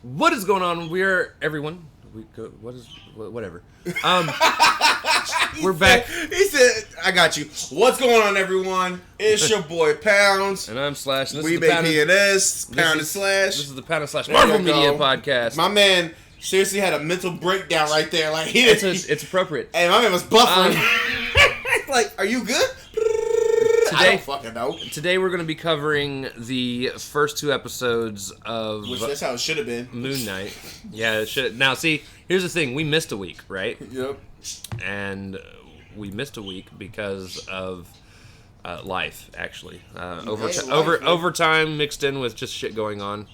What is going on? We're everyone. Whatever. We're back. He said, "I got you." What's going on, everyone? It's your boy Pounds, and I'm Slash. And we make P&S, Pound and Slash. This is the Pound and Slash Marvel Media Podcast. My man seriously had a mental breakdown right there. Like it's appropriate. Hey, my man was buffering. Like, are you good? I don't fucking know. Today we're going to be covering the first two episodes of... Which that's how it should have been. Moon Knight. Yeah, it should. Now, see, here's the thing. We missed a week, right? Yep. And we missed a week because of life, actually. Overtime mixed in with just shit going on.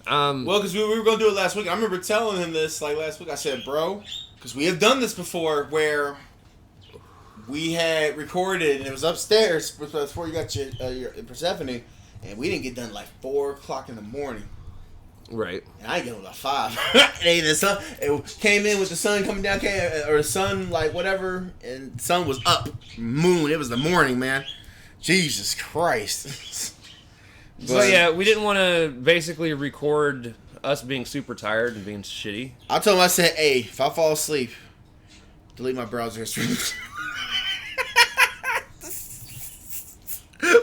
Well, because we were going to do it last week. I remember telling him this, like, last week. I said, bro, because we have done this before where... We had recorded, and it was upstairs before you got your Persephone, and we didn't get done like 4 o'clock in the morning. Right. And I get about 5. And the sun, it came in with the sun coming down, or the sun, like whatever, and the sun was up. Moon, it was the morning, man. Jesus Christ. So yeah, we didn't want to basically record us being super tired and being shitty. I told him, I said, hey, if I fall asleep, delete my browser history.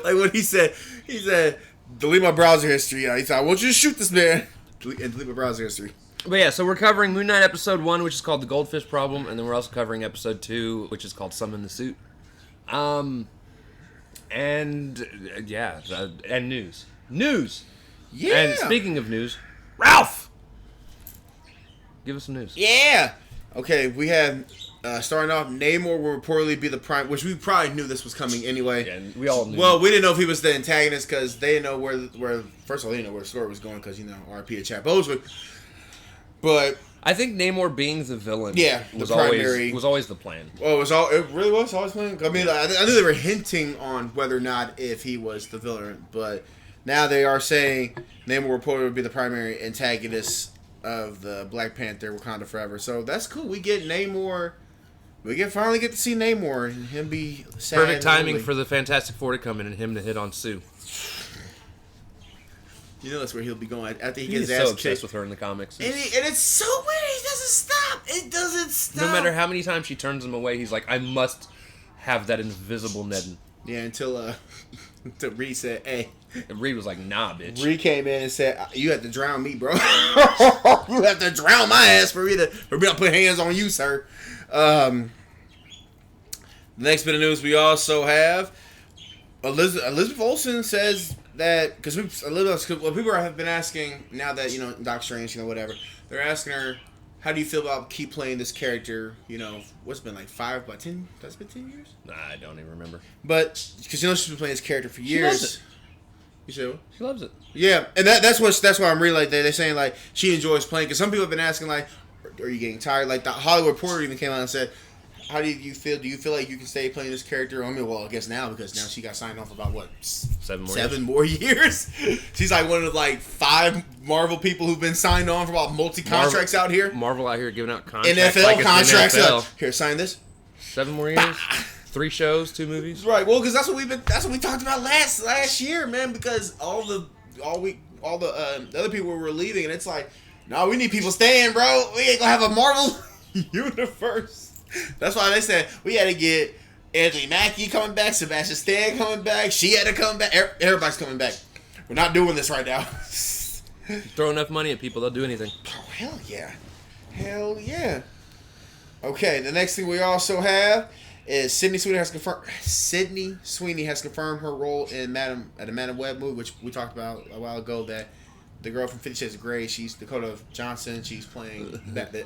Like what he said, delete my browser history. He said, I want you to shoot this man. Delete my browser history. But yeah, so we're covering Moon Knight episode 1, which is called The Goldfish Problem, and then we're also covering episode 2, which is called Summon the Suit. And news. News! Yeah! And speaking of news, Ralph! Give us some news. Yeah! Okay, we have... starting off, Namor will reportedly be the prime, which we probably knew this was coming anyway. Yeah, we all knew. Well, we didn't know if he was the antagonist because they didn't know where. First of all, they didn't know where the story was going because RP to Chad Bosewick. But I think Namor being the villain, was always the plan. Well, it really was always planned. I mean, I knew they were hinting on whether or not if he was the villain, but now they are saying Namor reportedly would be the primary antagonist of the Black Panther Wakanda Forever. So that's cool. We get Namor. We finally get to see Namor and him be sad. Perfect timing for the Fantastic Four to come in and him to hit on Sue. You know that's where he'll be going after he gets his ass so obsessed with her in the comics. And it's so weird. He doesn't stop. It doesn't stop. No matter how many times she turns him away, he's like, I must have that invisible Ned. Yeah, until Reed said, hey. And Reed was like, nah, bitch. Reed came in and said, you have to drown me, bro. You have to drown my ass for me to put hands on you, sir. The next bit of news we also have Elizabeth Olsen says that because people have been asking now that Doctor Strange, whatever, they're asking her, how do you feel about keep playing this character? What's been like 5 by 10? That's been 10 years. Nah, I don't even remember. But because she's been playing this character for years. She loves it. You said what? She loves it. Yeah, and that's why I'm really like they're saying like she enjoys playing because some people have been asking like, are you getting tired? Like the Hollywood Reporter even came out and said, how do you feel? Do you feel like you can stay playing this character? I mean, well, I guess now because now she got signed off about what 7 more years. She's like one of like 5 Marvel people who've been signed on for about multi-contracts out here. Marvel out here giving out contracts. NFL like contracts. NFL. Here, sign this. 7 more years. 3 shows, 2 movies. Right. Well, because that's what we talked about last year, man. Because all the other people were leaving, and it's like, no, we need people staying, bro. We ain't gonna have a Marvel universe. That's why they said we had to get Anthony Mackie coming back, Sebastian Stan coming back. She had to come back. Everybody's coming back. We're not doing this right now. Throw enough money at people, they'll do anything. Oh, hell yeah. Hell yeah. Okay, the next thing we also have is Sydney Sweeney has confirmed her role in the Madam Web movie, which we talked about a while ago. That the girl from 50 Shades of Grey, she's Dakota Johnson. She's playing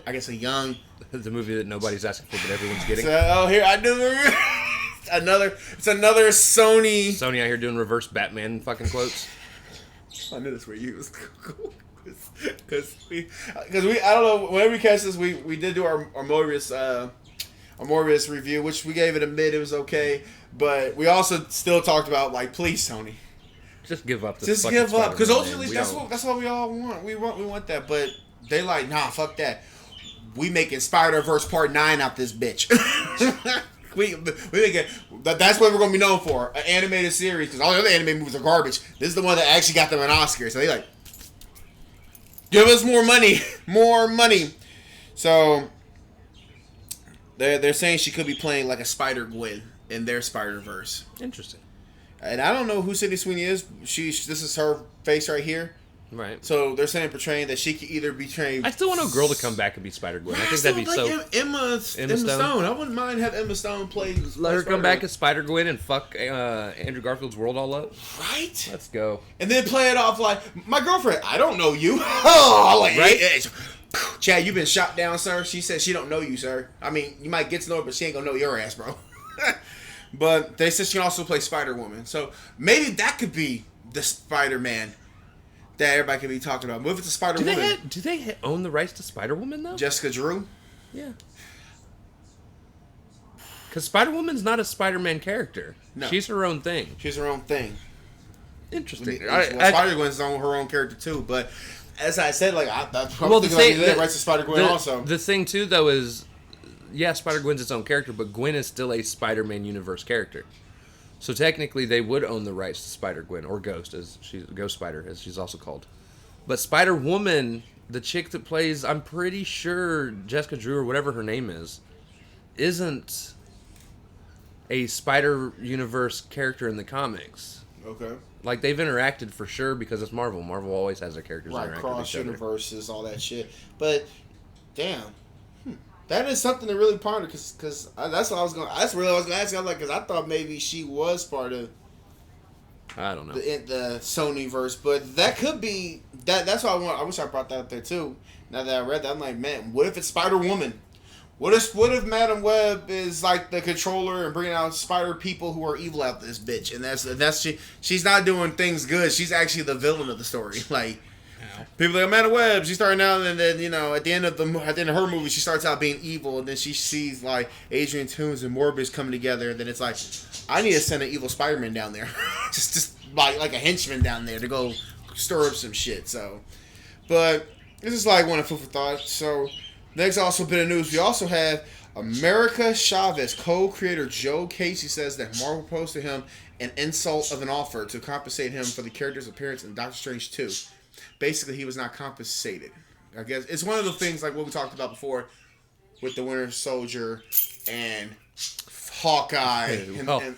I guess a young. The movie that nobody's asking for, but everyone's getting. So here I do. It's another Sony. Sony out here doing reverse Batman fucking quotes. I knew this were you. Because we I don't know, whenever we catch this, we did do our Morbius review, which we gave it a mid. It was okay, but we also still talked about like, please, Sony, just give up. Just give up, because ultimately that's what we all want. We want that, but they like, nah, fuck that. We making Spider-Verse Part 9 out this bitch. we make it. That's what we're gonna be known for, an animated series. Because all the other anime movies are garbage. This is the one that actually got them an Oscar. So they like. Give us more money. More money. So, they're saying she could be playing like a Spider-Gwen in their Spider-Verse. Interesting. And I don't know who Sydney Sweeney is. This is her face right here. Right. So they're saying portraying that she could either be trained. I still want a girl to come back and be Spider-Gwen. I think that'd be so. Emma Stone. I wouldn't mind have Emma Stone play. Let her come back as Spider-Gwen and fuck Andrew Garfield's world all up. Right. Let's go. And then play it off like my girlfriend. I don't know you. Oh, like right. Chad, you've been shot down, sir. She said she don't know you, sir. I mean, you might get to know her, but she ain't gonna know your ass, bro. But they said she can also play Spider-Woman. So maybe that could be the Spider-Man that everybody could be talking about. What if it's a Spider-Woman? Do they own the rights to Spider-Woman, though? Jessica Drew? Yeah. Because Spider-Woman's not a Spider-Man character. No. She's her own thing. She's her own thing. Interesting. Spider-Gwen's her own character, too. But as I said, like, the rights to Spider-Gwen also. The thing, too, though, is... Yeah, Spider-Gwen's its own character, but Gwen is still a Spider-Man universe character. So technically, they would own the rights to Spider-Gwen, or Ghost, Ghost Spider, as she's also called. But Spider-Woman, the chick that plays, I'm pretty sure Jessica Drew, or whatever her name is, isn't a Spider-Universe character in the comics. Okay. Like, they've interacted for sure because it's Marvel. Marvel always has their characters interact with each other. Cross universes, all that shit. But, damn. That is something to really ponder, because that's what I was going. That's really what I was going to ask. I was like, because I thought maybe she was part of. I don't know the Sony verse, but that could be that. That's why I wish I brought that up there too. Now that I read that, I'm like, man, what if it's Spider-Woman? What if Madam Web is like the controller and bringing out Spider people who are evil out this bitch, and that's she's not doing things good. She's actually the villain of the story, like. People like Amanda Webb, she's starting out, and then at the end of her movie, she starts out being evil, and then she sees like Adrian Toomes and Morbius coming together, and then it's like, I need to send an evil Spider-Man down there, just like a henchman down there to go stir up some shit. So, but this is like one of food for thought. So, next also bit of news, we also have America Chavez co-creator Joe Casey says that Marvel proposed to him an insult of an offer to compensate him for the character's appearance in Doctor Strange 2. Basically, he was not compensated. I guess it's one of the things like what we talked about before with the Winter Soldier and Hawkeye.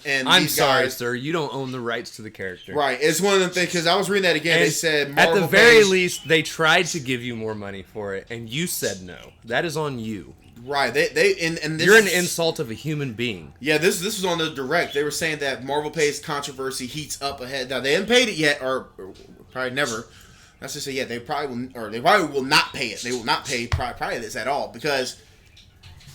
And I'm sorry, sir. You don't own the rights to the character. Right. It's one of the things, because I was reading that again. And they said Marvel at the very least, they tried to give you more money for it, and you said no. That is on you. Right. And you're an insult of a human being. Yeah, this was on the direct. They were saying that Marvel pays controversy heats up ahead. Now, they haven't paid it yet, or probably never. That's just say, yeah, they probably will not pay it. They will not pay probably this at all, because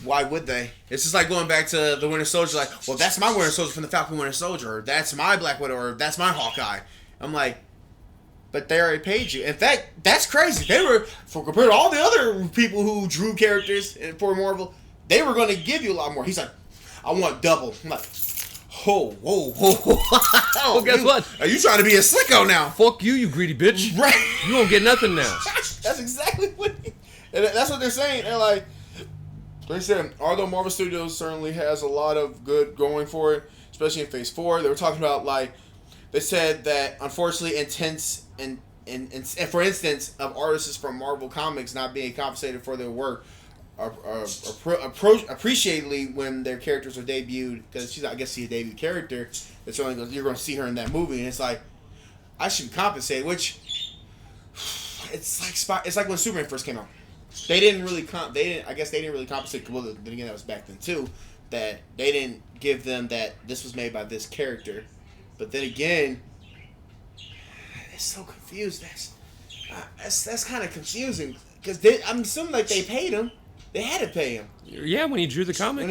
why would they? It's just like going back to the Winter Soldier, like, well, that's my Winter Soldier from the Falcon Winter Soldier, or that's my Black Widow, or that's my Hawkeye. I'm like, but they already paid you. In fact, that's crazy. They were, compared to all the other people who drew characters for Marvel, they were going to give you a lot more. He's like, I want double. I'm like, whoa. Well, guess what? Are you trying to be a sicko now? Fuck you, you greedy bitch. Right. You won't get nothing now. That's exactly what that's what they're saying. They're like, they said, although Marvel Studios certainly has a lot of good going for it, especially in Phase 4, they were talking about, like, they said that, unfortunately, intense and for instance, of artists from Marvel Comics not being compensated for their work appreciatedly when their characters are debuted, because she's, I guess, she's a debut character. It's only you're going to see her in that movie, and it's like, I should be compensated, which it's like when Superman first came out. They didn't really I guess they didn't really compensate. Well, then again, that was back then too. That they didn't give them that this was made by this character. But then again, it's so confused. That's kind of confusing, because I'm assuming like they paid him. They had to pay him. Yeah, when he drew the comic.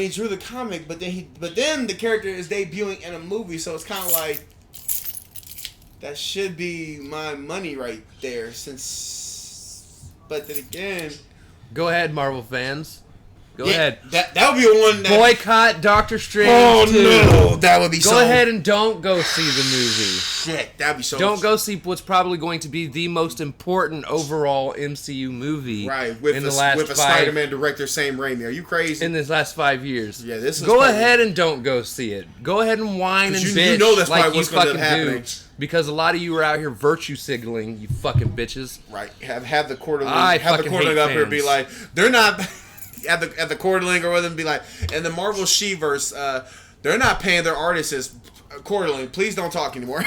But then the character is debuting in a movie, so it's kind of like, that should be my money right there. But then again, go ahead, Marvel fans. Go ahead. That would be a one. Boycott Doctor Strange. Oh 2. no, that would be. Go ahead and don't go see the movie. Shit, that'd be so. Don't go see what's probably going to be the most important overall MCU movie. Right, with in the last with a Spider-Man director, Sam Raimi. Are you crazy? In this last 5 years. Yeah, this is. Go ahead and don't go see it. Go ahead and whine and bitch. You know that's like probably you what's going to fucking happen. Because a lot of you are out here virtue signaling, you fucking bitches. Right. Have the quarterly. I Have the fucking quarterly hate up here fans. be like, they're not. At the quarterling or whether be like, in the Marvel She-verse, they're not paying their artists quarterling. Please don't talk anymore.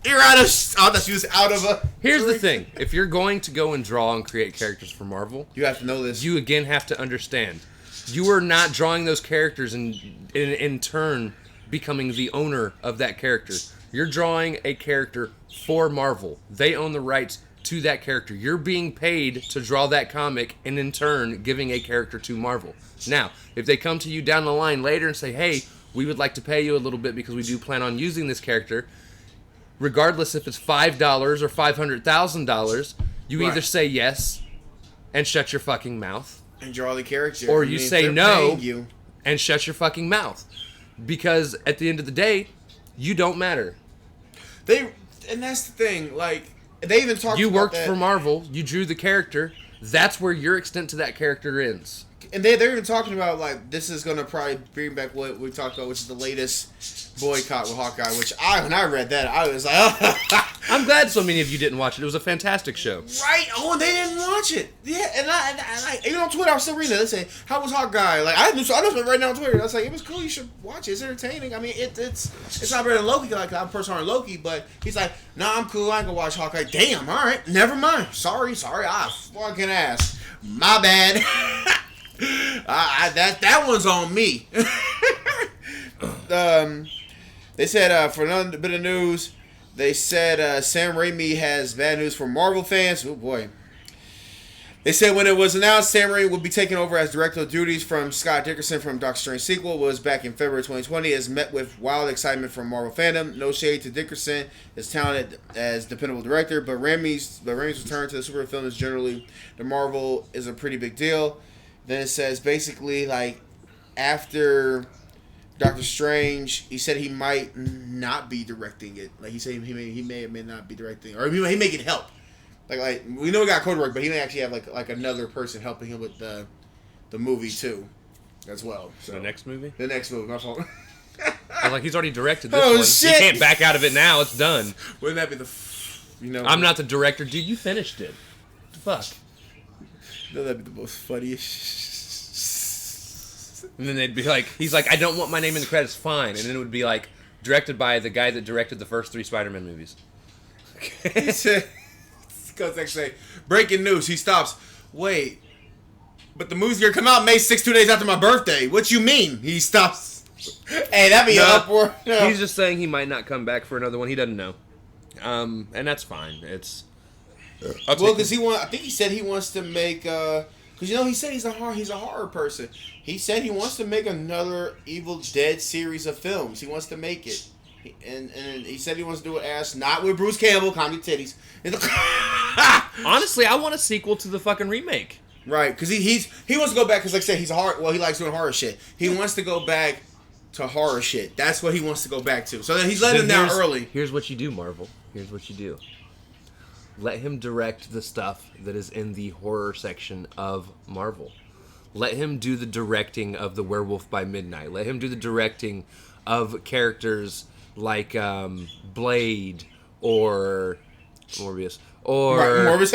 You're out of. Oh, that's used out of a. Here's the thing: if you're going to go and draw and create characters for Marvel, you have to know this. You again have to understand, you are not drawing those characters and in turn becoming the owner of that character. You're drawing a character for Marvel. They own the rights to that character. You're being paid to draw that comic and in turn giving a character to Marvel. Now, if they come to you down the line later and say, hey, we would like to pay you a little bit because we do plan on using this character, regardless if it's $5 or $500,000, you either say yes and shut your fucking mouth. And draw the character. Or you say no and shut your fucking mouth. Because at the end of the day, you don't matter. And that's the thing, like, they even talked about that. You worked for Marvel, you drew the character, that's where your extent to that character ends. And they're even talking about, like, this is going to probably bring back what we talked about, which is the latest boycott with Hawkeye, which when I read that, I was like, oh. I'm glad so many of you didn't watch it. It was a fantastic show. Right? Oh, and they didn't watch it. Yeah, and I even on Twitter, I was still reading it. They say, how was Hawkeye? Like, I just right now on Twitter. I was like, it was cool. You should watch it. It's entertaining. I mean, it's not better than Loki. Like, I'm personally on Loki, but he's like, nah, I'm cool. I ain't gonna watch Hawkeye. Damn, all right. Never mind. Sorry. I fucking ass. My bad. That one's on me. They said for another bit of news, they said Sam Raimi has bad news for Marvel fans. Oh boy. They said when it was announced Sam Raimi would be taking over as director of duties from Scott Dickerson from Doctor Strange sequel was back in February 2020, has met with wild excitement from Marvel fandom. No shade to Dickerson, is talented as dependable director, but Raimi's return to the superhero film is generally the Marvel is a pretty big deal. Then it says basically like after Doctor Strange, he said he might not be directing it. Like he said he may or may not be directing, or he may get help. Like we know we got co-work, but he may actually have like another person helping him with the movie too, as well. So the next movie, my fault. I was like, he's already directed this one. Shit. He can't back out of it now. It's done. Wouldn't that be I'm not the director, dude. You finished it. What the fuck? No, that'd be the most funniest. And then they'd be like, he's like, I don't want my name in the credits, fine. And then it would be like, directed by the guy that directed the first 3 Spider-Man movies. He said, because actually, breaking news, he stops. Wait, but the movie's gonna come out May 6th, 2 days after my birthday. What you mean? He stops. Hey, that'd be an uproar. No. He's just saying he might not come back for another one. He doesn't know. And that's fine. It's... Well, because I think he said he wants to make, because he said he's a horror person. He said he wants to make another Evil Dead series of films. He wants to make it, and he said he wants to do it not with Bruce Campbell, comedy titties. Honestly, I want a sequel to the fucking remake. Right, because he wants to go back because like I said he likes doing horror shit. He wants to go back to horror shit. That's what he wants to go back to. So then he's letting him down early. Here's what you do, Marvel. Here's what you do. Let him direct the stuff that is in the horror section of Marvel. Let him do the directing of The Werewolf by Midnight. Let him do the directing of characters like Blade or Morbius. Or Morbius.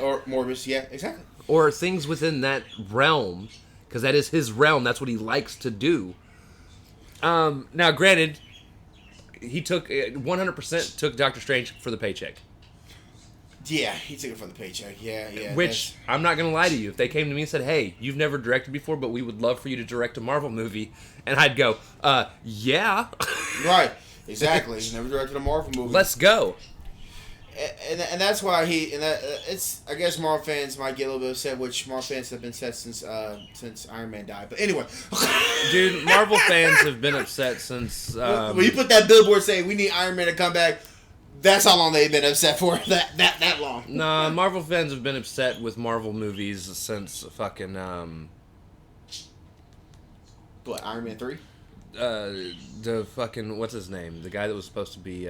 Or Morbius, yeah, exactly. Or things within that realm, because that is his realm. That's what he likes to do. Now, granted, he took 100% took Doctor Strange for the paycheck. Yeah, he took it for the paycheck. Yeah. Which, I'm not going to lie to you. If they came to me and said, hey, you've never directed before, but we would love for you to direct a Marvel movie, and I'd go, yeah. Right, exactly. He's never directed a Marvel movie. Let's go. And that's why it's, I guess Marvel fans might get a little bit upset, which Marvel fans have been upset since Iron Man died. But anyway. Dude, Marvel fans have been upset since... when you put that billboard saying, we need Iron Man to come back, That's how long they've been upset for. That long. Nah, Marvel fans have been upset with Marvel movies since fucking What, Iron Man 3? the fucking what's his name? The guy that was supposed to be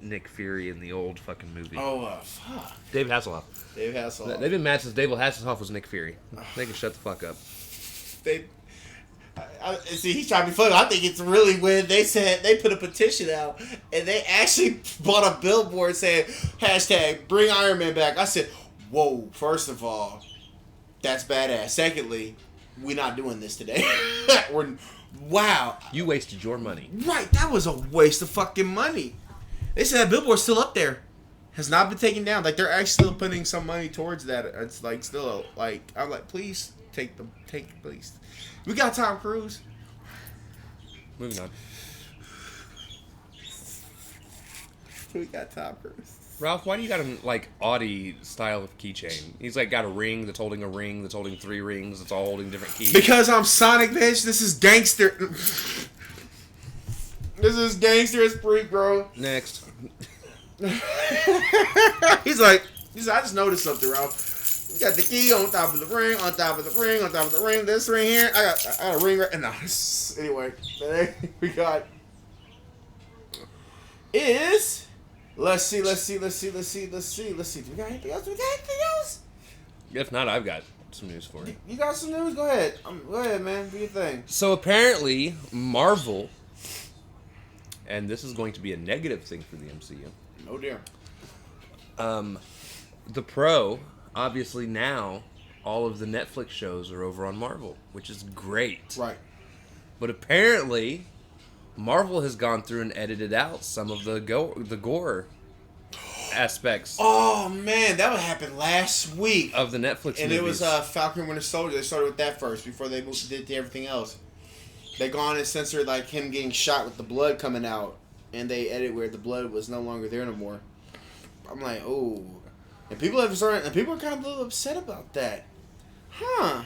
Nick Fury in the old fucking movie. Oh, fuck. David Hasselhoff. David Hasselhoff. They've been mad since David Hasselhoff was Nick Fury. They can shut the fuck up. See, he's trying to be funny. I think it's really when they said they put a petition out and they actually bought a billboard saying hashtag bring Iron Man back. I said, whoa, first of all, that's badass. Secondly, we're not doing this today. Wow. You wasted your money. Right, that was a waste of fucking money. They said that billboard's still up there. Has not been taken down. Like, they're actually still putting some money towards that. It's like still like, I'm like, please take please. We got Tom Cruise. Moving on. We got Tom Cruise. Ralph, why do you got him like Audi style of keychain? He's like got a ring that's holding a ring that's holding 3 rings. It's all holding different keys. Because I'm Sonic, bitch. This is gangster. This is gangster as freak, bro. Next. He's like, I just noticed something, Ralph. You got the key on top of the ring, on top of the ring, on top of the ring. This ring here, I got a ring right. No, anyway, today we got is. Let's see. Do we got anything else? If not, I've got some news for you. You got some news? Go ahead. Go ahead, man. Do your thing. So apparently, Marvel, and this is going to be a negative thing for the MCU. Oh dear. The Pro, obviously now, all of the Netflix shows are over on Marvel, which is great. Right. But apparently, Marvel has gone through and edited out some of the gore aspects. Oh man, that would happen last week of the Netflix and movies. It was Falcon and Winter Soldier. They started with that first before they did everything else. They gone and censored like him getting shot with the blood coming out, and they edited where the blood was no longer there no more. I'm like, oh, and people are kind of a little upset about that, huh?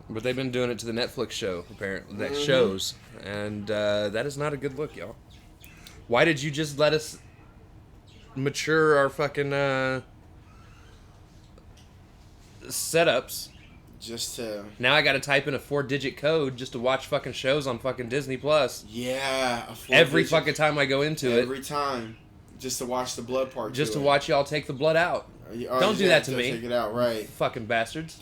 But they've been doing it to the Netflix show, apparently. That shows. And that is not a good look, y'all. Why did you just let us mature our fucking setups? Just to... Now I gotta type in a 4-digit code just to watch fucking shows on fucking Disney Plus. Yeah. Every fucking time I go into it. Every time. Just to watch the blood part. Just to watch y'all take the blood out. Don't do that to me. Take it out, right. Fucking bastards.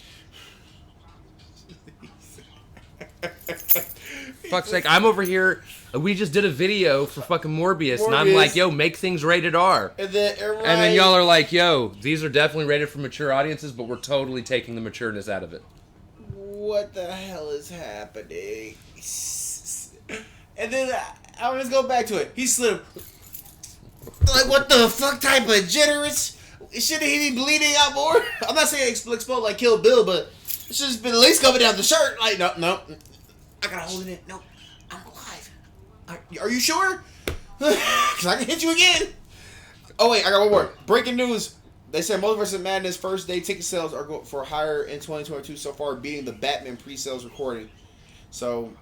Fuck's sake, I'm over here. We just did a video for fucking Morbius, and I'm like, yo, make things rated R. And then, and then y'all are like, yo, these are definitely rated for mature audiences, but we're totally taking the matureness out of it. What the hell is happening? And then I'll just go back to it. He slid. Like, what the fuck type of generous? Shouldn't he be bleeding out more? I'm not saying explode like Kill Bill, but it's just been at least coming down the shirt. Like, no. I gotta hold it in. No, I'm alive. Are you sure? Because I can hit you again. Oh, wait, I got one more. Breaking news. They said Multiverse of Madness first day ticket sales are going for higher in 2022 so far, beating the Batman pre-sales recording. So,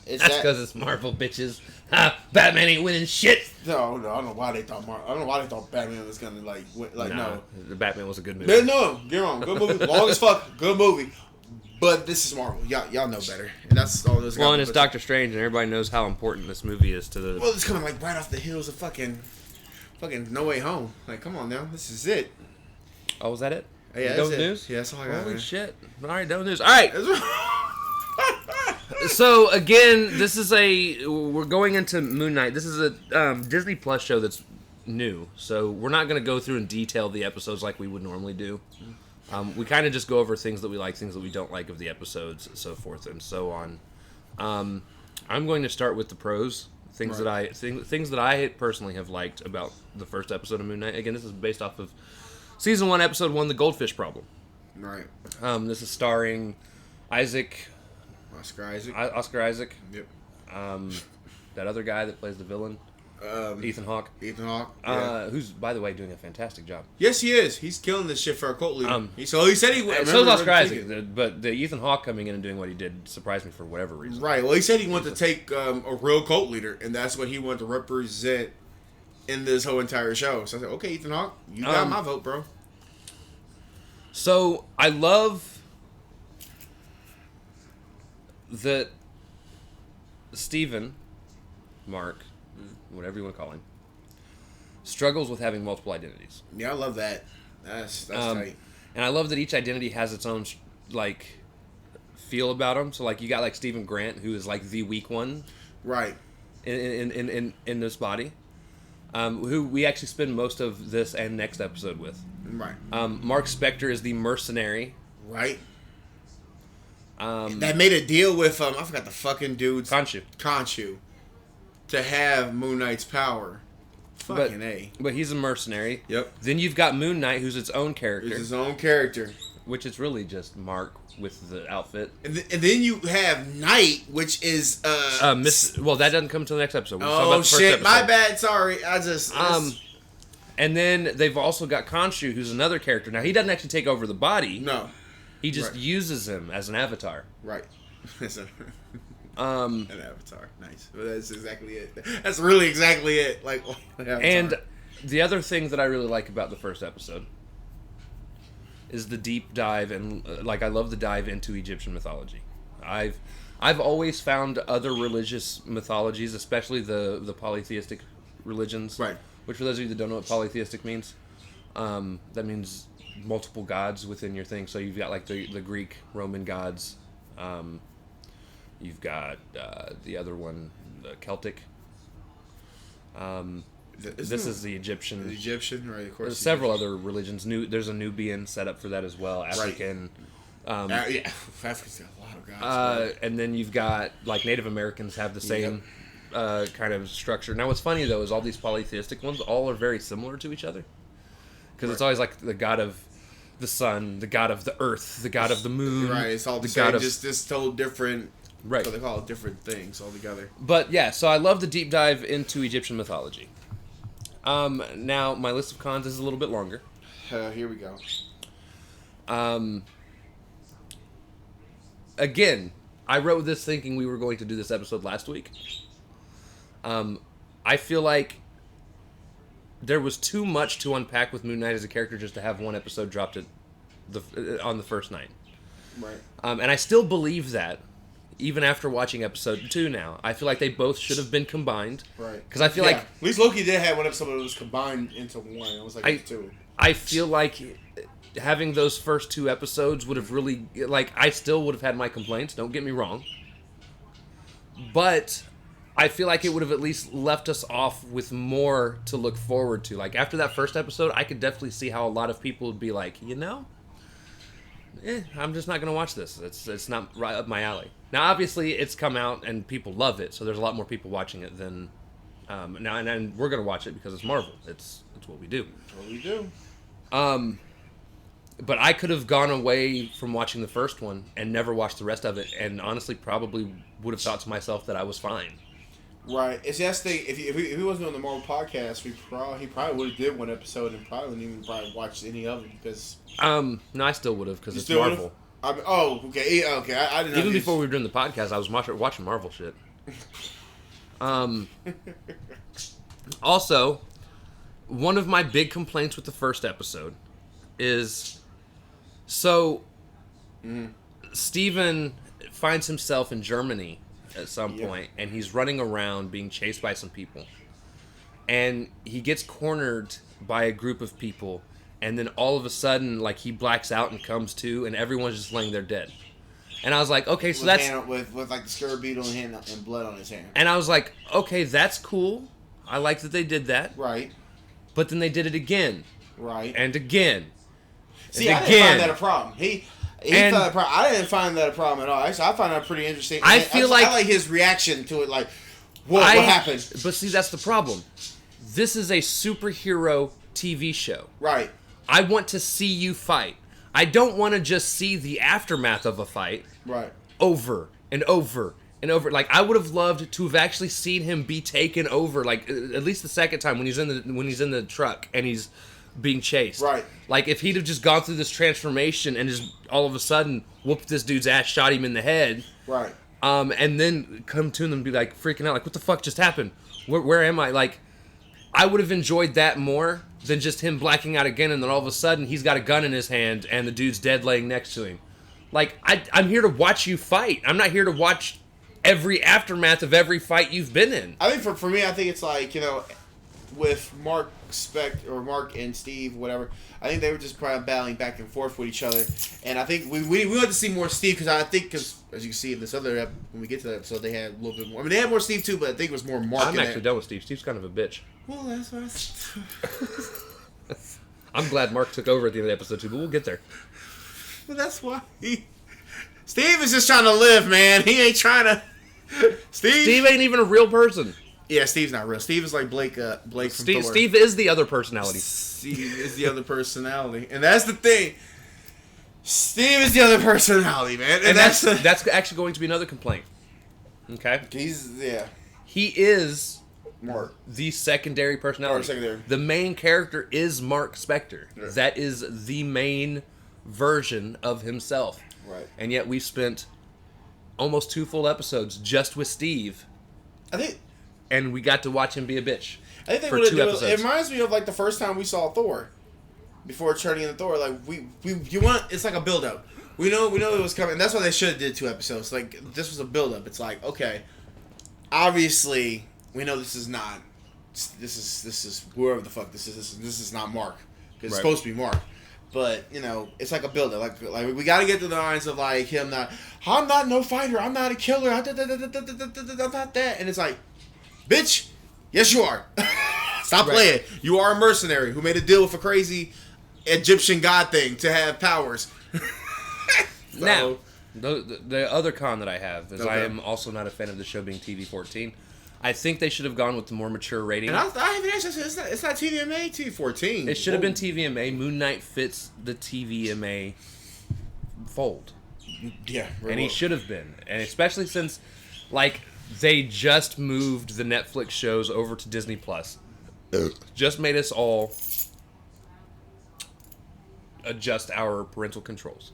that's because it's Marvel, bitches. Batman ain't winning shit. No, I don't know why they thought Batman was gonna no. The Batman was a good movie. No, get wrong. Good movie, long as fuck. Good movie. But this is Marvel. Y'all know better. And that's all those guys. Well, and it's Doctor Strange, and everybody knows how important this movie is to the... Well, it's coming like right off the heels of fucking No Way Home. Like, come on now. This is it. Oh, was that it? Yeah, that was it. news? Yeah, that's all I got. Holy shit. All right, that was news. All right. So, again, we're going into Moon Knight. This is a Disney Plus show that's new. So, we're not going to go through and detail the episodes like we would normally do. We kind of just go over things that we like, things that we don't like of the episodes, so forth and so on. I'm going to start with the pros, things that I personally have liked about the first episode of Moon Knight. Again, this is based off of Season 1, Episode 1, The Goldfish Problem. Right. This is starring Oscar Isaac. Yep. That other guy that plays the villain. Ethan Hawke. Yeah. Who's, by the way, doing a fantastic job. Yes, he is. He's killing this shit for a cult leader. He said he would. So is Oscar Isaac. But the Ethan Hawke coming in and doing what he did surprised me for whatever reason. Right. Well, he said he wanted to take a real cult leader, and that's what he wanted to represent in this whole entire show. So I said, okay, Ethan Hawke, you got my vote, bro. So I love that Stephen, Mark, whatever you want to call him, struggles with having multiple identities. Yeah, I love that. That's tight. And I love that each identity has its own like feel about them. So like you got like Stephen Grant, who is like the weak one, Right. in this body, who we actually spend most of this and next episode with. Right. Mark Spector is the mercenary. Right. That made a deal with I forgot the fucking dude's Khonshu to have Moon Knight's power. Fucking A. But he's a mercenary. Yep. Then you've got Moon Knight, who's its own character. It's his own character. Which is really just Mark with the outfit. And then you have Knight, which is well, that doesn't come until the next episode. Oh shit, my bad. Sorry, I just And then they've also got Khonshu, who's another character. Now he doesn't actually take over the body. No. He just uses him as an avatar. Right. An avatar. Nice. Well, that's exactly it. That's really exactly it. Like, and the other thing that I really like about the first episode is the deep dive, and like I love the dive into Egyptian mythology. I've always found other religious mythologies, especially the polytheistic religions. Right. Which, for those of you that don't know what polytheistic means, that means multiple gods within your thing. So you've got like the Greek, Roman gods. You've got the other one, the Celtic. This is the Egyptian. The Egyptian, right? Of course. There's several other religions. There's a Nubian set up for that as well. African. Right. Yeah, Africa's got a lot of gods. And then you've got like Native Americans have the same kind of structure. Now, what's funny though is all these polytheistic ones all are very similar to each other, because it's always like the god of the sun, the god of the earth, the god of the moon. Right. It's all the same, just told different. Right. So they call it different things altogether. But yeah, so I love the deep dive into Egyptian mythology. Now, my list of cons is a little bit longer. Here we go. Again, I wrote this thinking we were going to do this episode last week. I feel like there was too much to unpack with Moon Knight as a character just to have one episode dropped on the first night. Right. And I still believe that. Even after watching episode 2 now, I feel like they both should have been combined. Right. Because I feel like... At least Loki did have one episode that was combined into one. It was like two. I feel like having those first 2 episodes would have really... Like, I still would have had my complaints, don't get me wrong. But I feel like it would have at least left us off with more to look forward to. Like, after that first episode, I could definitely see how a lot of people would be like, you know... I'm just not going to watch this. It's not right up my alley. Now, obviously, it's come out and people love it, so there's a lot more people watching it than now. And we're going to watch it because it's Marvel. It's what we do. It's what we do. But I could have gone away from watching the first one and never watched the rest of it, and honestly, probably would have thought to myself that I was fine. Right. It's just thing. If he wasn't on the Marvel podcast, he probably would have did one episode and probably wouldn't even watched any of it because. No, I still would have because it's Marvel. Okay. I didn't know. Even before we were doing the podcast, I was watching Marvel shit. Also, one of my big complaints with the first episode is Steven finds himself in Germany at some point, and he's running around being chased by some people, and he gets cornered by a group of people, and then all of a sudden, like, he blacks out and comes to, and everyone's just laying there dead. And I was like, okay, so with like the scarab beetle and blood on his hand. And I was like, okay, that's cool. I like that they did that. Right. But then they did it again. Right. And again. See, I didn't find that a problem. He found that problem. I didn't find that a problem at all. Actually, I find that pretty interesting. I like his reaction to it. Like, what happened? But see, that's the problem. This is a superhero TV show. Right. I want to see you fight. I don't want to just see the aftermath of a fight. Right. Over and over and over. Like, I would have loved to have actually seen him be taken over. Like, at least the second time when he's in the truck and he's being chased. Right. Like, if he'd have just gone through this transformation and just all of a sudden whooped this dude's ass, shot him in the head. Right. And then come to him and be like freaking out, like, what the fuck just happened? Where am I? Like, I would have enjoyed that more than just him blacking out again, and then all of a sudden he's got a gun in his hand and the dude's dead laying next to him. Like, I'm here to watch you fight. I'm not here to watch every aftermath of every fight you've been in. I think for me, I think it's like, with Mark and Steve, whatever, I think they were just probably battling back and forth with each other. And I think we want to see more Steve, because as you can see in this other, when we get to that episode, they had a little bit more. I mean, they had more Steve too, but I think it was more Mark. I'm actually done with Steve. Steve's kind of a bitch. Well, that's why. I'm glad Mark took over at the end of the episode too, but we'll get there. But that's why Steve is just trying to live, man. He ain't trying to. Steve ain't even a real person. Yeah, Steve's not real. Steve is like Blake from Thor. Steve is the other personality. Steve is the other personality. And that's the thing. Steve is the other personality, man. And that's actually going to be another complaint. Okay? He is Mark. The secondary personality. Secondary. The main character is Mark Spector. Yeah. That is the main version of himself. Right. And yet we spent almost 2 full episodes just with Steve. And we got to watch him be a bitch. I think for 2 episodes. It reminds me of like the first time we saw Thor. Before turning into Thor, like it's like a build up. We know it was coming. And that's why they should have did 2 episodes. Like, this was a build up. It's like, okay, obviously we know this is not. This is whoever the fuck this is. This is not Mark. Because it's supposed to be Mark. But it's like a build up. Like we got to get to the lines of like him not. I'm not no fighter. I'm not a killer. I'm not that. And it's like, bitch, yes you are. Stop playing. You are a mercenary who made a deal with a crazy Egyptian god thing to have powers. Now, the other con that I have is I am also not a fan of the show being TV-14. I think they should have gone with the more mature rating. And I haven't actually said it's not TVMA, TV-14. It should have been TVMA. Moon Knight fits the TVMA fold. Yeah. And he should have been. And especially since, like, they just moved the Netflix shows over to Disney Plus. Just made us all adjust our parental controls.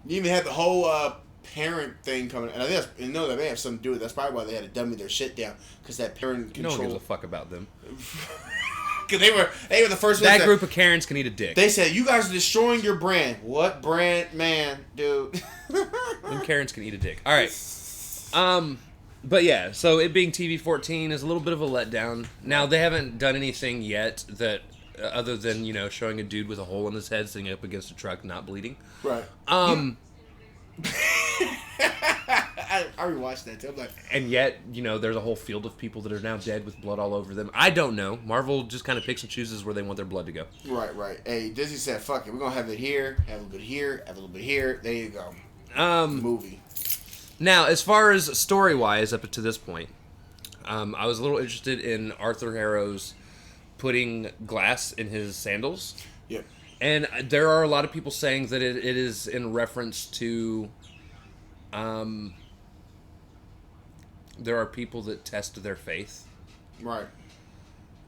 You even had the whole parent thing coming, and I think that may have something to do with it. That's probably why they had to dummy their shit down, because that parent control. No one gives a fuck about them. Because they were the first ones. That group of Karens can eat a dick. They said, "You guys are destroying your brand." What brand, man, dude? Them Karens can eat a dick. All right. But yeah, so it being TV-14 is a little bit of a letdown. Now, they haven't done anything yet that, other than, showing a dude with a hole in his head sitting up against a truck not bleeding. Right. I rewatched that too. I'm like, and yet, there's a whole field of people that are now dead with blood all over them. I don't know. Marvel just kind of picks and chooses where they want their blood to go. Right. Hey, Disney said, fuck it. We're going to have it here, have a little bit here, have a little bit here. There you go. Movie. Now, as far as story-wise, up to this point, I was a little interested in Arthur Harrow's putting glass in his sandals. Yep. And there are a lot of people saying that it is in reference to... there are people that test their faith. Right.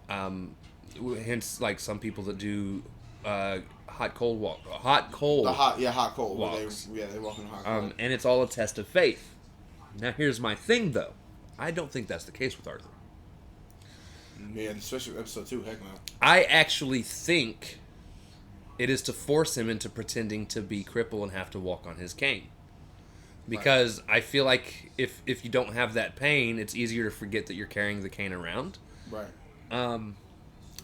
Hence, like, some people that do... hot cold. Hot cold walks. They walk in hot cold. And it's all a test of faith. Now here's my thing, though. I don't think that's the case with Arthur. Yeah, especially episode 2. Heck no. I actually think it is to force him into pretending to be crippled and have to walk on his cane. Because I feel like if you don't have that pain, it's easier to forget that you're carrying the cane around. Right.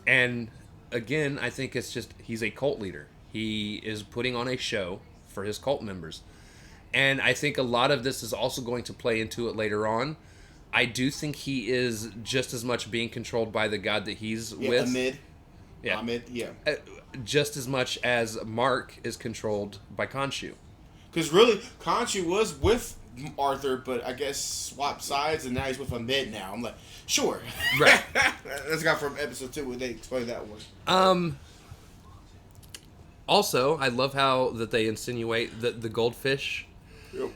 And again, I think it's just he's a cult leader. He is putting on a show for his cult members. And I think a lot of this is also going to play into it later on. I do think he is just as much being controlled by the god that he's with. Ahmed. Just as much as Mark is controlled by Khonshu. Because really, Khonshu was with Arthur, but I guess swapped sides, and now he's with Ahmed now. I'm like, sure. Right. That's got from episode 2 where they explained that one. Also, I love how that they insinuate that the goldfish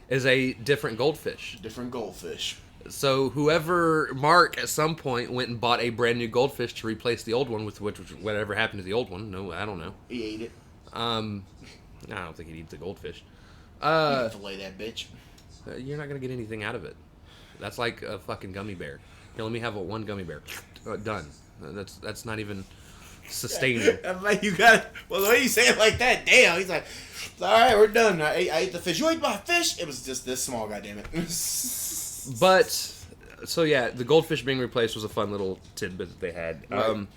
is a different goldfish. Different goldfish. So whoever, Mark, at some point went and bought a brand new goldfish to replace the old one with which whatever happened to the old one. No, I don't know. He ate it. I don't think he'd eat the goldfish. You can fillet that bitch. You're not going to get anything out of it. That's like a fucking gummy bear. Here, let me have one gummy bear. Done. That's not even sustaining. I'm like, you got. Well, the way you say it like that, damn. He's like, all right, we're done. I ate the fish. You ate my fish. It was just this small, goddammit. But so yeah, the goldfish being replaced was a fun little tidbit that they had. Right.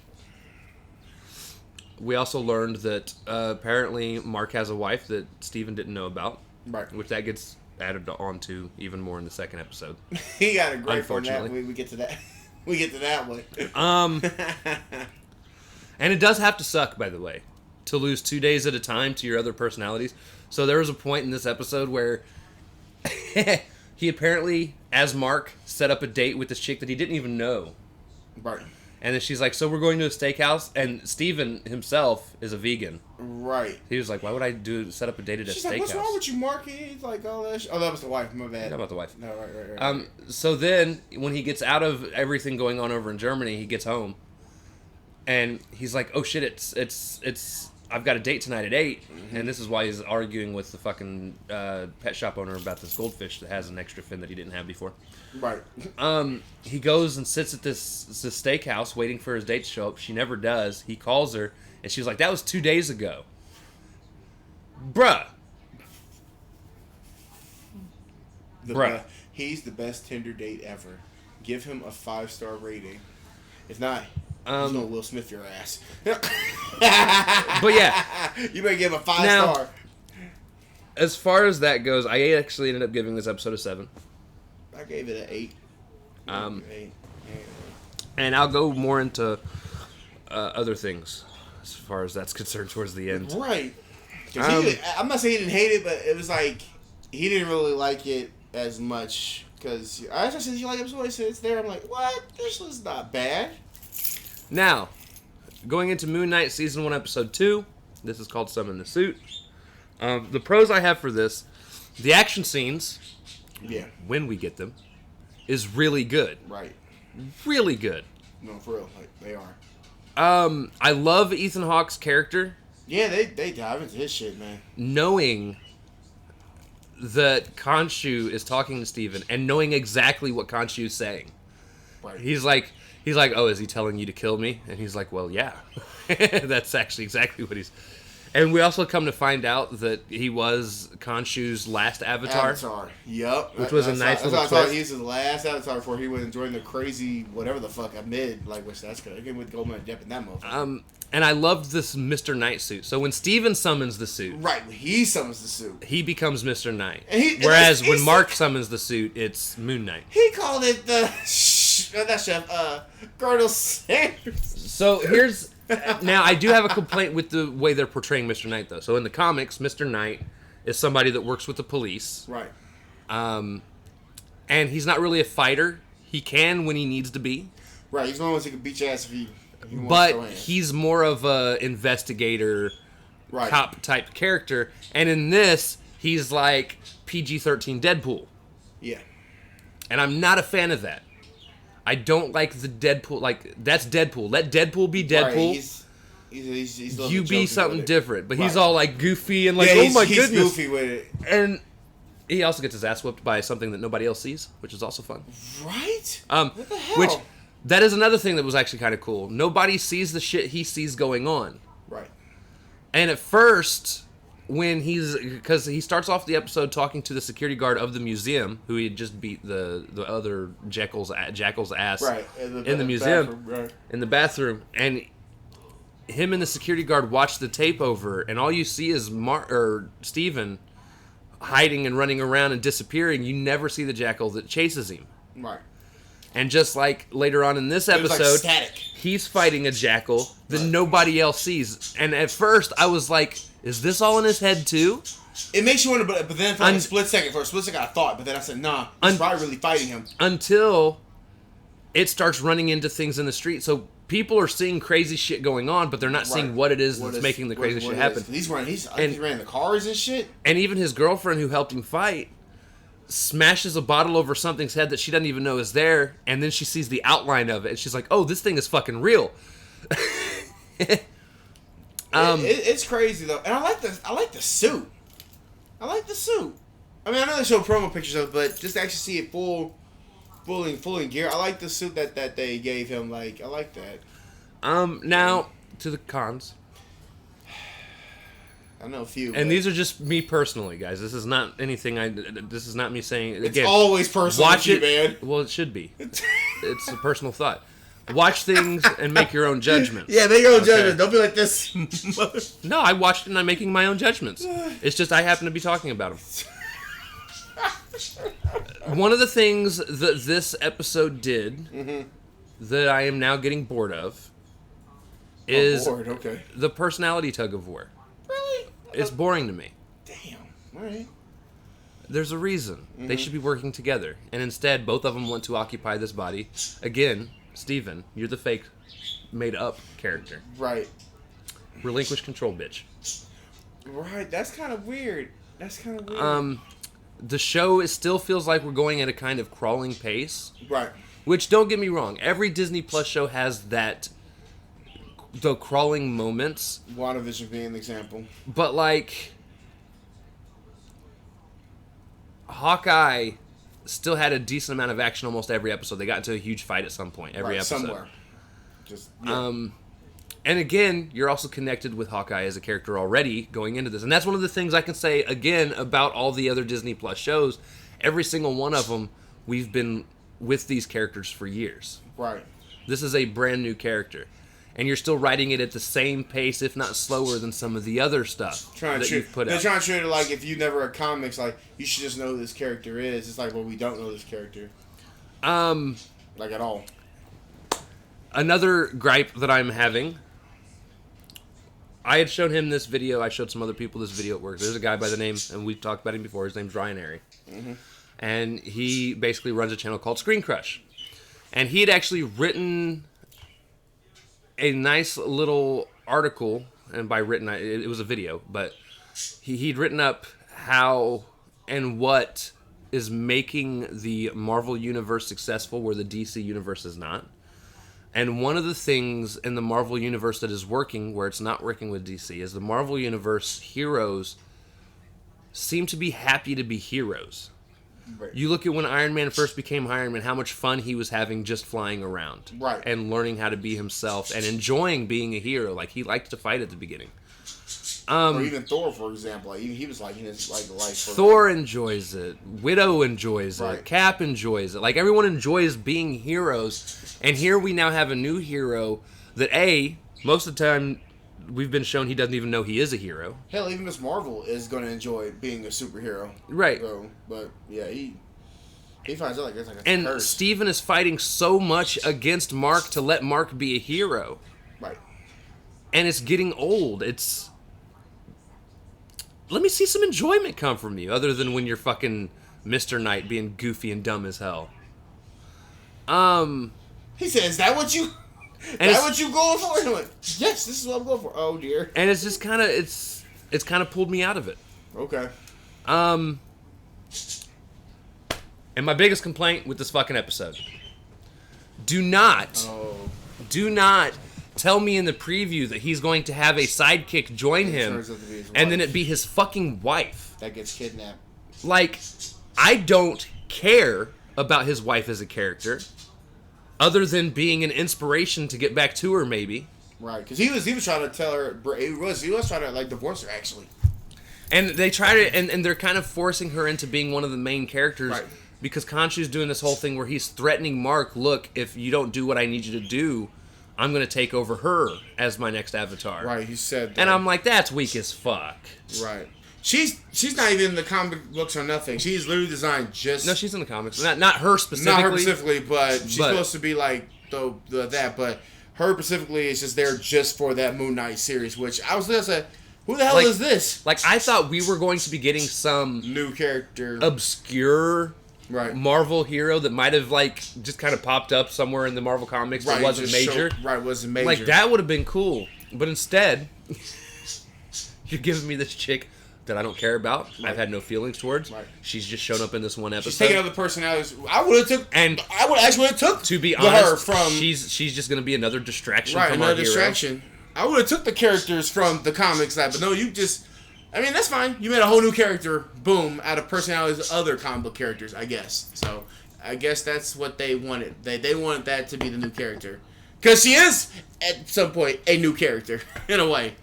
We also learned that apparently Mark has a wife that Steven didn't know about. Right. Which that gets added on to even more in the second episode. He got a great one. That we get to that. We get to that one. And it does have to suck, by the way, to lose 2 days at a time to your other personalities. So there was a point in this episode where he apparently, as Mark, set up a date with this chick that he didn't even know. Right. And then she's like, so we're going to a steakhouse? And Steven himself is a vegan. Right. He was like, why would I set up a date at a steakhouse? She's like, what's wrong with you, Mark? He's like, oh, that was the wife. My bad. How about the wife? No, right. So then, when he gets out of everything going on over in Germany, he gets home. And he's like, oh shit, it's I've got a date tonight at 8. Mm-hmm. And this is why he's arguing with the fucking pet shop owner about this goldfish that has an extra fin that he didn't have before. Right. He goes and sits at this steakhouse waiting for his date to show up. She never does. He calls her, and she's like, that was 2 days ago. Bruh. He's the best Tinder date ever. Give him a 5-star rating. If not, he's gonna Will Smith your ass. But yeah. You better give him a 5-star. As far as that goes, I actually ended up giving this episode a 7. I gave it an 8. 8. And I'll go more into other things as far as that's concerned towards the end. Right. I'm not saying he didn't hate it, but it was like he didn't really like it as much. Because I said, you like episode 1? He said it's there. I'm like, what? This was not bad. Now, going into Moon Knight Season 1, Episode 2. This is called Summon the Suit. The pros I have for this, the action scenes, when we get them, is really good. Right. Really good. No, for real. Like, they are. I love Ethan Hawke's character. Yeah, they dive into his shit, man. Knowing that Khonshu is talking to Steven and knowing exactly what Khonshu is saying. Right. He's like, oh, is he telling you to kill me? And he's like, well, yeah. That's actually exactly what he's... And we also come to find out that he was Khonshu's last avatar. Yep. Which was a nice little twist. I thought he was his last avatar before he was enjoying the crazy whatever the fuck which that's good. Again, with Goldman Depp in that motherfucker. And I loved this Mr. Knight suit. So when Steven summons the suit... Right, when he summons the suit. He becomes Mr. Knight. Whereas when Mark summons the suit, it's Moon Knight. He called it the... Colonel Sanders. So here's... Now, I do have a complaint with the way they're portraying Mr. Knight, though. So in the comics, Mr. Knight is somebody that works with the police. Right. And he's not really a fighter. He can when he needs to be. Right, he's one of those who can beat your ass if he wants but to throw hands. He's more of a investigator, cop-type character. And in this, he's like PG-13 Deadpool. Yeah. And I'm not a fan of that. I don't like the Deadpool. Like, that's Deadpool. Let Deadpool be Deadpool. Right, he's you be something different. But he's right. all like goofy and like, oh my goodness. He's goofy with it. And he also gets his ass whooped by something that nobody else sees, which is also fun. Right? What the hell? That is another thing that was actually kind of cool. Nobody sees the shit he sees going on. Right. And at first, because he starts off the episode talking to the security guard of the museum, who he had just beat the other Jackal's ass in the museum, in the bathroom, and him and the security guard watch the tape over, and all you see is Steven hiding and running around and disappearing. You never see the Jackal that chases him. Right. And just like later on in this episode, he's fighting a Jackal that nobody else sees. And at first, I was like, is this all in his head too? It makes you wonder, but then for a split second, I thought, but then I said, nah, he's probably really fighting him. Until it starts running into things in the street. So people are seeing crazy shit going on, but they're not seeing what it is that's making the crazy shit happen. He's running the cars and shit. And even his girlfriend who helped him fight smashes a bottle over something's head that she doesn't even know is there, and then she sees the outline of it, and she's like, oh, this thing is fucking real. It's crazy though, and I like the suit. I mean, I know they show promo pictures of it, but just to actually see it full in gear. I like the suit that they gave him. Like, I like that. Now to the cons. I know a few. And these are just me personally, guys. This is not anything this is not me saying. Again, it's always personal. Watch it, man. Well, it should be. It's a personal thought. Watch things and make your own judgments. Yeah, make your own judgments. Don't be like this. No, I watched it and I'm making my own judgments. It's just I happen to be talking about them. One of the things that this episode did that I am now getting bored of is the personality tug of war. Really? It's boring to me. Damn. All right. There's a reason. They should be working together. And instead, both of them want to occupy this body. Again, Steven, you're the fake, made-up character. Right. Relinquish control, bitch. Right. That's kind of weird. The show still feels like we're going at a kind of crawling pace. Right. Which, don't get me wrong, every Disney Plus show has the crawling moments. WandaVision being an example. But, like, Hawkeye still had a decent amount of action almost every episode. They got into a huge fight at some point every episode. Somewhere. Just, yeah. And again, you're also connected with Hawkeye as a character already going into this. And that's one of the things I can say, again, about all the other Disney Plus shows. Every single one of them, we've been with these characters for years. Right. This is a brand new character. And you're still writing it at the same pace, if not slower, than some of the other stuff you've put out. They're trying to treat it like if you never read comics, like, you should just know who this character is. It's like, well, we don't know this character. Like, at all. Another gripe that I'm having... I had shown him this video. I showed some other people this video at work. There's a guy by the name, and we've talked about him before. His name's Ryan Airy. And he basically runs a channel called Screen Crush. And he had actually written a nice little article, and by written, it was a video, but he'd written up how and what is making the Marvel Universe successful where the DC Universe is not. And one of the things in the Marvel Universe that is working, where it's not working with DC, is the Marvel Universe heroes seem to be happy to be heroes. Right. You look at when Iron Man first became Iron Man, how much fun he was having just flying around. Right. And learning how to be himself and enjoying being a hero. Like, he liked to fight at the beginning. Or even Thor, for example. Like, he was like in his life. Thor enjoys it. Widow enjoys it. Cap enjoys it. Like, everyone enjoys being heroes. And here we now have a new hero that, most of the time, we've been shown he doesn't even know he is a hero. Hell, even Miss Marvel is going to enjoy being a superhero. Right. So, but, yeah, he finds out like it's like a and curse. Steven is fighting so much against Mark to let Mark be a hero. Right. And it's getting old. Let me see some enjoyment come from you, other than when you're fucking Mr. Knight being goofy and dumb as hell. He said, is that what you going for? And I'm like, yes, this is what I'm going for. Oh, dear. And it's just kind of, it's kind of pulled me out of it. Okay. And my biggest complaint with this fucking episode. Do not tell me in the preview that he's going to have a sidekick join him, and then it be his fucking wife. That gets kidnapped. Like, I don't care about his wife as a character, other than being an inspiration to get back to her, maybe. Right, because he was trying to tell her, he was trying to, like, divorce her, actually. And they try to, and they're kind of forcing her into being one of the main characters, right. Because Khonshu's doing this whole thing where he's threatening Mark, look, if you don't do what I need you to do, I'm going to take over her as my next avatar. Right, he said that. And I'm like, that's weak as fuck. Right. She's not even in the comic books or nothing. She's literally designed just... No, she's in the comics. Not her specifically. Not her specifically, but she's supposed to be like that. But her specifically is just there just for that Moon Knight series, which I was going to say, who the hell is this? Like, I thought we were going to be getting some... new character. Obscure... Right. Marvel hero that might have, like, just kind of popped up somewhere in the Marvel comics that wasn't major. Wasn't major. Like, that would have been cool. But instead, you're giving me this chick that I don't care about. Right. I've had no feelings towards. Right. She's just shown up in this one episode. She's taking other personalities. I would actually took to be honest, her from... She's just going to be another distraction from our another distraction. I would have took the characters from the comics side, but no, you just... I mean, that's fine. You made a whole new character, boom, out of personalities of other comic book characters, I guess. So, I guess that's what they wanted. They wanted that to be the new character. Because she is, at some point, a new character, in a way.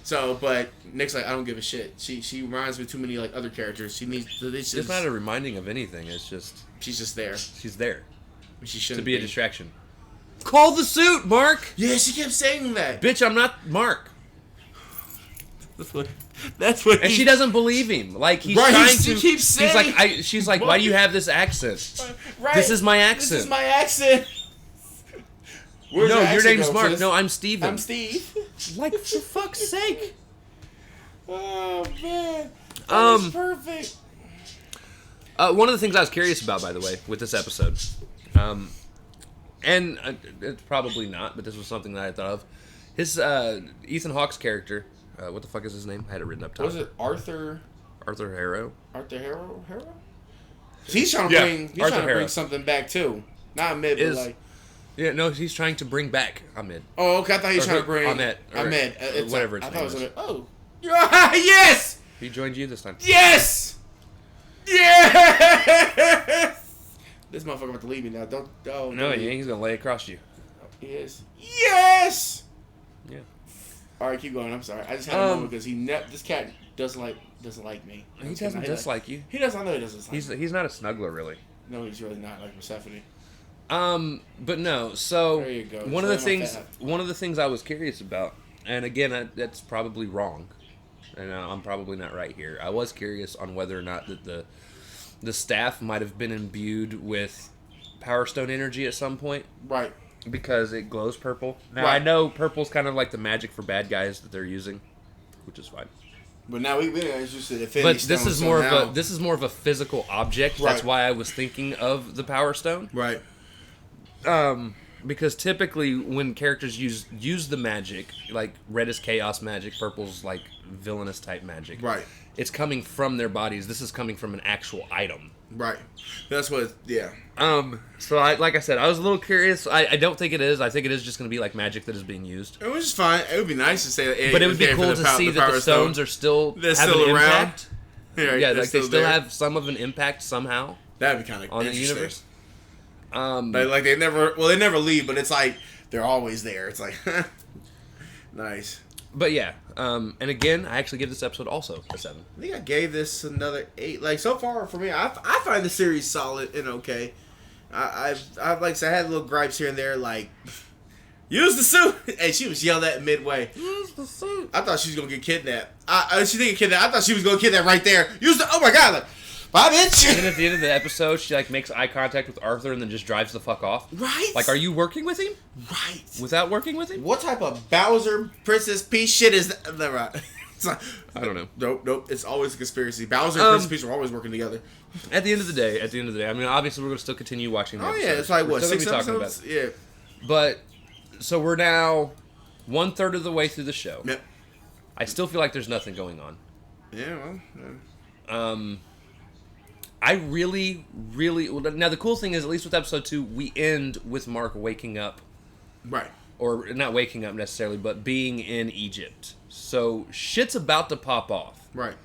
So, but Nick's like, I don't give a shit. She reminds me of too many, like, other characters. She needs... It's not a reminding of anything. It's just... She's just there. She's there. She shouldn't to be a distraction. Call the suit, Mark! Yeah, she kept saying that. Bitch, I'm not Mark. That's what and she doesn't believe him. Like, he's right, trying she to... keeps saying... She's like, why do you have this accent? Right. This is my accent. This is my accent. Where's no, your name's go, Mark. sis? No, I'm Steven. I'm Steve. Like, for fuck's sake. Oh, man. That is perfect. One of the things I was curious about, by the way, with this episode, and it's probably not, but this was something that I thought of. His Ethan Hawke's character, what the fuck is his name? I had it written up top. Was it Arthur? Arthur Harrow. Arthur Harrow? He's trying to bring something back too. Not Ahmed, but like. Yeah, no, he's trying to bring back Ahmed. Oh, okay. I thought he was trying to bring Ahmed. Whatever it's I thought it was is. Oh. Yes! He joined you this time. Yes! Yes! This motherfucker about to leave me now. Don't. Oh, no, he ain't. He's gonna lay across you. He is. Yes! Yeah. All right, keep going. I'm sorry. I just had a moment because this cat doesn't like me. He doesn't dislike you. He doesn't. I know he doesn't dislike me. He's not a snuggler, really. No, he's really not like Persephone. But no. So there you go. One of the things I was curious about, and again, that's probably wrong, and I'm probably not right here. I was curious on whether or not that the staff might have been imbued with Power Stone energy at some point, right? Because it glows purple. Now right. I know purple's kind of like the magic for bad guys that they're using, which is fine. But now we interested in But this is more of a physical object. Right. That's why I was thinking of the Power Stone. Right. Because typically when characters use the magic, like red is chaos magic, purple's like villainous type magic. Right. It's coming from their bodies. This is coming from an actual item. Right. That's what. Yeah. So like I said, I was a little curious. I don't think it is. I think it is just going to be like magic that is being used. It was just fine. It would be nice to say that. But it would be cool to see that the stones are still have an impact. Yeah, like they still have some of an impact somehow. That'd be kind of on the universe. Like they never leave, but it's like they're always there. It's like nice. But yeah, and again, I actually give this episode also a 7. I think I gave this another 8. Like so far for me, I find the series solid and okay. I've like I said, I had little gripes here and there, like use the suit. Hey, she was yelled at midway. Use the suit. I thought she was gonna get kidnapped. She didn't get kidnapped. I thought she was gonna get kidnapped right there. Use the. Oh my god. Like, bye, bitch. And then at the end of the episode, she like makes eye contact with Arthur and then just drives the fuck off. Right. Like, are you working with him? Right. Without working with him? What type of Bowser Princess Peach shit is that? Right. It's like, I don't know. Nope. It's always a conspiracy. Bowser and Princess Peach are always working together. At the end of the day, I mean, obviously we're going to still continue watching the episodes. Yeah, it's like, what, 6 episodes? Yeah. But, so we're now 1/3 of the way through the show. Yep. I still feel like there's nothing going on. Yeah, well, yeah. I really, now the cool thing is, at least with episode 2, we end with Mark waking up. Right. Or not waking up necessarily, but being in Egypt. So shit's about to pop off. Right.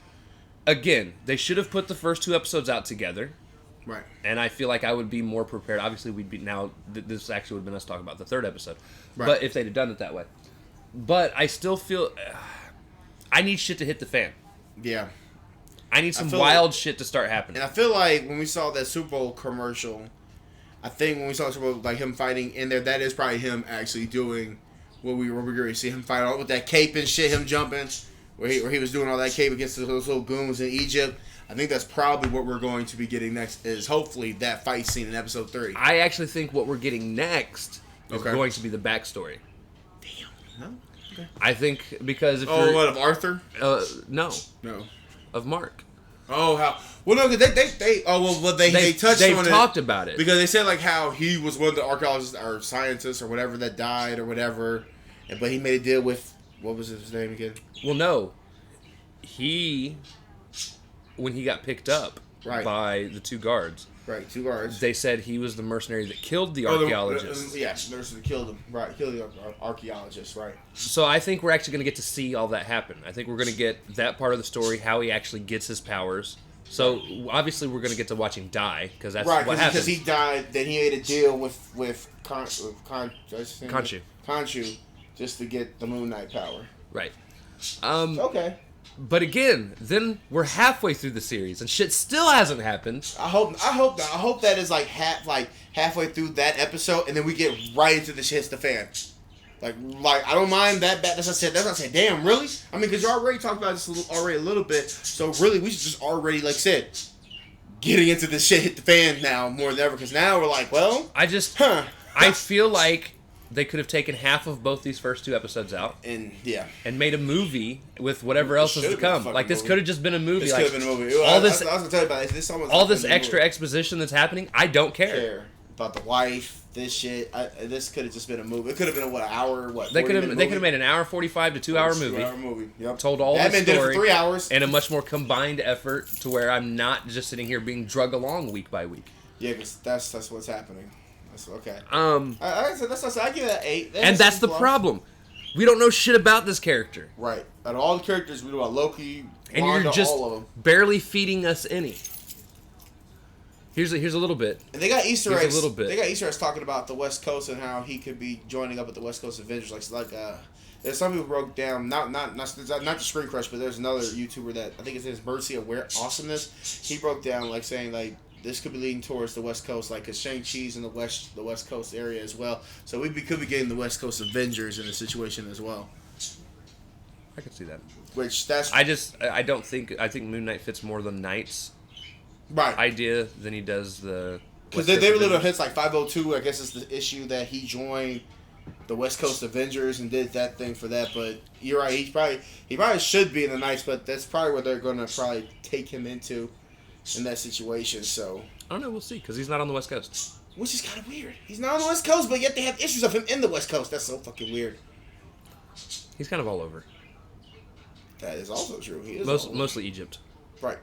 Again, they should have put the first 2 episodes out together. Right. And I feel like I would be more prepared. Obviously, we'd be now. This actually would have been us talking about the 3rd episode. Right. But if they'd have done it that way. But I still feel I need shit to hit the fan. Yeah. I need some wild shit to start happening. And I feel like when we saw that Super Bowl commercial, I think when we saw the Super Bowl, like him fighting in there, that is probably him actually doing what we're going to see him fight out with that cape and shit, him jumping, where he was doing all that cape against those little goons in Egypt. I think that's probably what we're going to be getting next, is hopefully that fight scene in episode 3. I actually think what we're getting next is going to be the backstory. Damn. No? Okay. I think because if what, of Arthur? No. No. Of Mark. Oh, how? Well, no, because they touched on it. They talked about it. Because they said, like, how he was one of the archaeologists or scientists or whatever that died or whatever, but he made a deal with, what was his name again? Well, no. When he got picked up by the 2 guards. Right, 2 guards. They said he was the mercenary that killed the archaeologist. Yes, the nurse that killed him. Right, killed the archaeologist, right. So I think we're actually going to get to see all that happen. I think we're going to get that part of the story, how he actually gets his powers, So obviously we're gonna get to watch him die because that's right, what happens. Because he died, then he made a deal with Khonshu just to get the Moon Knight power. Right. Okay. But again, then we're halfway through the series and shit still hasn't happened. I hope that is like halfway through that episode, and then we get right into the shit hits the fan. Like I don't mind that. That's what I said. Damn, really? I mean, because you already talked about this a little bit. So really, we should just already, like I said, getting into the shit hit the fan now more than ever. Because now we're like, well, I feel like they could have taken half of both these first 2 episodes out, and made a movie with whatever else has to come. Like this could have just been a movie. This like, could have been a movie. All this, I was gonna tell you about this. All this extra exposition that's happening, I don't care about the wife. This shit. This could have just been a movie. It could have been an hour. They could have made an hour 45 to 2 hour movie. 2 hour movie. Yep. Told all the story. Did it for 3 hours. And a much more combined effort to where I'm not just sitting here being drug along week by week. Yeah, because that's what's happening. That's okay. I give it an 8. And that's the problem. We don't know shit about this character. Right. Out of all the characters, we know about Loki, and Wanda, you're just all of them. barely feeding us any. Here's a little bit. And they got Easter eggs. A little bit. They got Easter eggs talking about the West Coast and how he could be joining up with the West Coast Avengers. There's some people broke down not the Screen Crush, but there's another YouTuber that I think his name is Mercy Aware Awesomeness. He broke down saying this could be leading towards the West Coast, because Shang-Chi's in the West Coast area as well. So we could be getting the West Coast Avengers in the situation as well. I can see that. I think Moon Knight fits more the Knight's idea than he does the. Because they really don't hits 502. I guess is the issue that he joined the West Coast Avengers and did that thing for that. But you're right. He probably should be in the Knights, but that's probably what they're going to probably take him into in that situation. So I don't know. We'll see because he's not on the West Coast. Which is kind of weird. He's not on the West Coast, but yet they have issues of him in the West Coast. That's so fucking weird. He's kind of all over. That is also true. He is mostly Egypt. Right.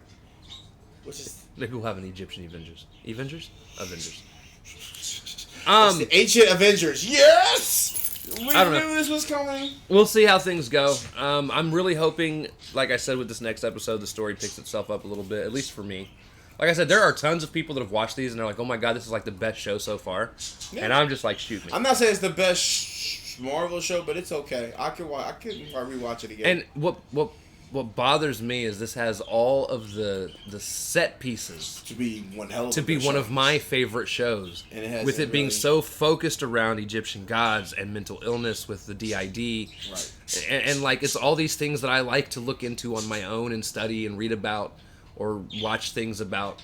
Which is. Maybe we'll have an Egyptian Avengers. Avengers. It's the ancient Avengers. Yes. I don't know. Knew this was coming. We'll see how things go. I'm really hoping, like I said with this next episode, the story picks itself up a little bit. At least for me. Like I said, there are tons of people that have watched these and they're like, "Oh my god, this is like the best show so far," and I'm just like, "Shoot me." I'm not saying it's the best Marvel show, but it's okay. I can rewatch it again. And what bothers me is this has all of the set pieces to be one of my favorite shows, and with it being so focused around Egyptian gods and mental illness with the DID, right? And it's all these things that I like to look into on my own and study and read about or watch things about,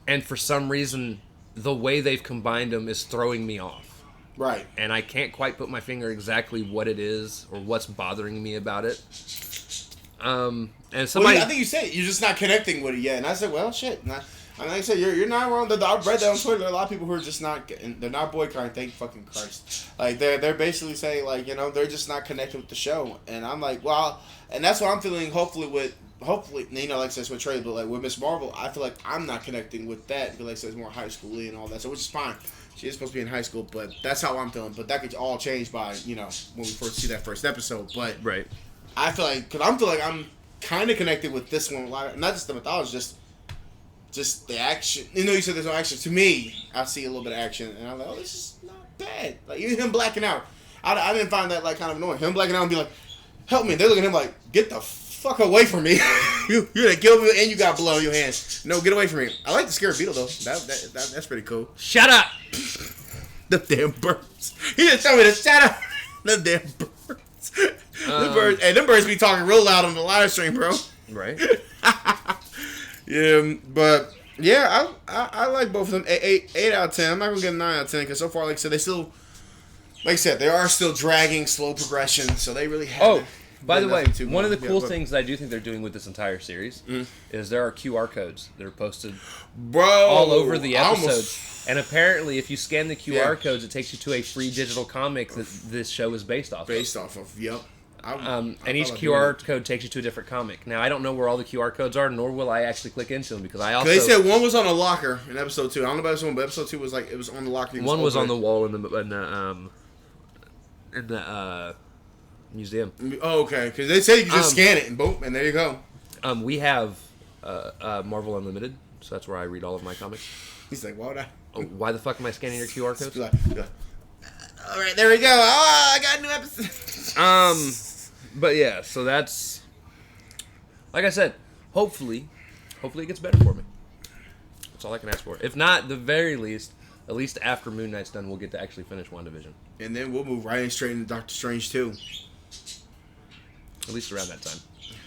and for some reason the way they've combined them is throwing me off. Right. And I can't quite put my finger exactly what it is or what's bothering me about it. And somebody, I think you said you're just not connecting with it yet, and I said, well, shit. And like I said, you're not wrong. I've read that on Twitter. There are a lot of people who are just not. They're not boycotting. Thank fucking Christ. They're basically saying they're just not connected with the show, and I'm like, well, and that's what I'm feeling. Hopefully, like I said, with Trey, but with Miss Marvel, I feel like I'm not connecting with that because like I said, it's more high schooly and all that, so which is fine. She is supposed to be in high school, but that's how I'm feeling. But that could all change by when we first see that first episode. But right. I feel like I'm kind of connected with this one, not just the mythology, just the action. You said there's no action. To me, I see a little bit of action, and I'm like, oh, this is not bad. Like even him blacking out, I didn't find that kind of annoying. Him blacking out and be like, help me. They're looking at him like, get the fuck away from me. You're gonna kill me and you got blood on your hands. No, get away from me. I like the Scarab Beetle though. That's pretty cool. Shut up. The damn birds. He just told me to shut up. The damn birds. Them birds be talking real loud on the live stream, bro. Right. Yeah, but yeah, I like both of them. 8 out of 10. I'm not gonna give them 9 out of 10 because so far, like I said, they are still dragging slow progression, so they really haven't. By the way, one of the cool things that I do think they're doing with this entire series is there are QR codes that are posted all over the episodes. And apparently, if you scan the QR codes, it takes you to a free digital comic that this show is based off of. Yep. And each QR code takes you to a different comic. Now, I don't know where all the QR codes are, nor will I actually click into them because I also... They said one was on a locker in episode 2. I don't know about this one, but episode 2 was it was on the locker. One was on the wall in the museum. Oh, okay. Because they said you can just scan it and boom, and there you go. We have Marvel Unlimited. So that's where I read all of my comics. He's like, why would I? Oh, why the fuck am I scanning your QR codes? All right, there we go. Oh, I got a new episode. But yeah, so that's, like I said, hopefully it gets better for me. That's all I can ask for. If not, the very least, at least after Moon Knight's done, we'll get to actually finish WandaVision. And then we'll move right in straight into Doctor Strange 2. At least around that time.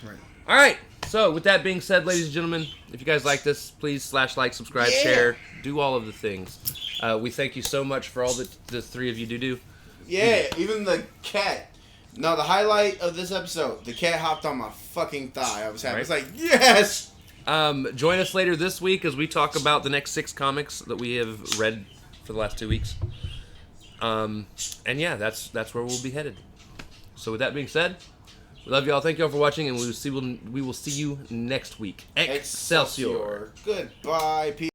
Right. All right. So with that being said, ladies and gentlemen, if you guys like this, please /like, subscribe, share, do all of the things. We thank you so much for all that the three of you do. Yeah, even the cat. No, the highlight of this episode, the cat hopped on my fucking thigh. I was happy. Right. I was like, yes! Join us later this week as we talk about the next 6 comics that we have read for the last 2 weeks. And yeah, that's where we'll be headed. So with that being said, we love y'all. Thank y'all for watching, and we will see you next week. Excelsior. Goodbye, people.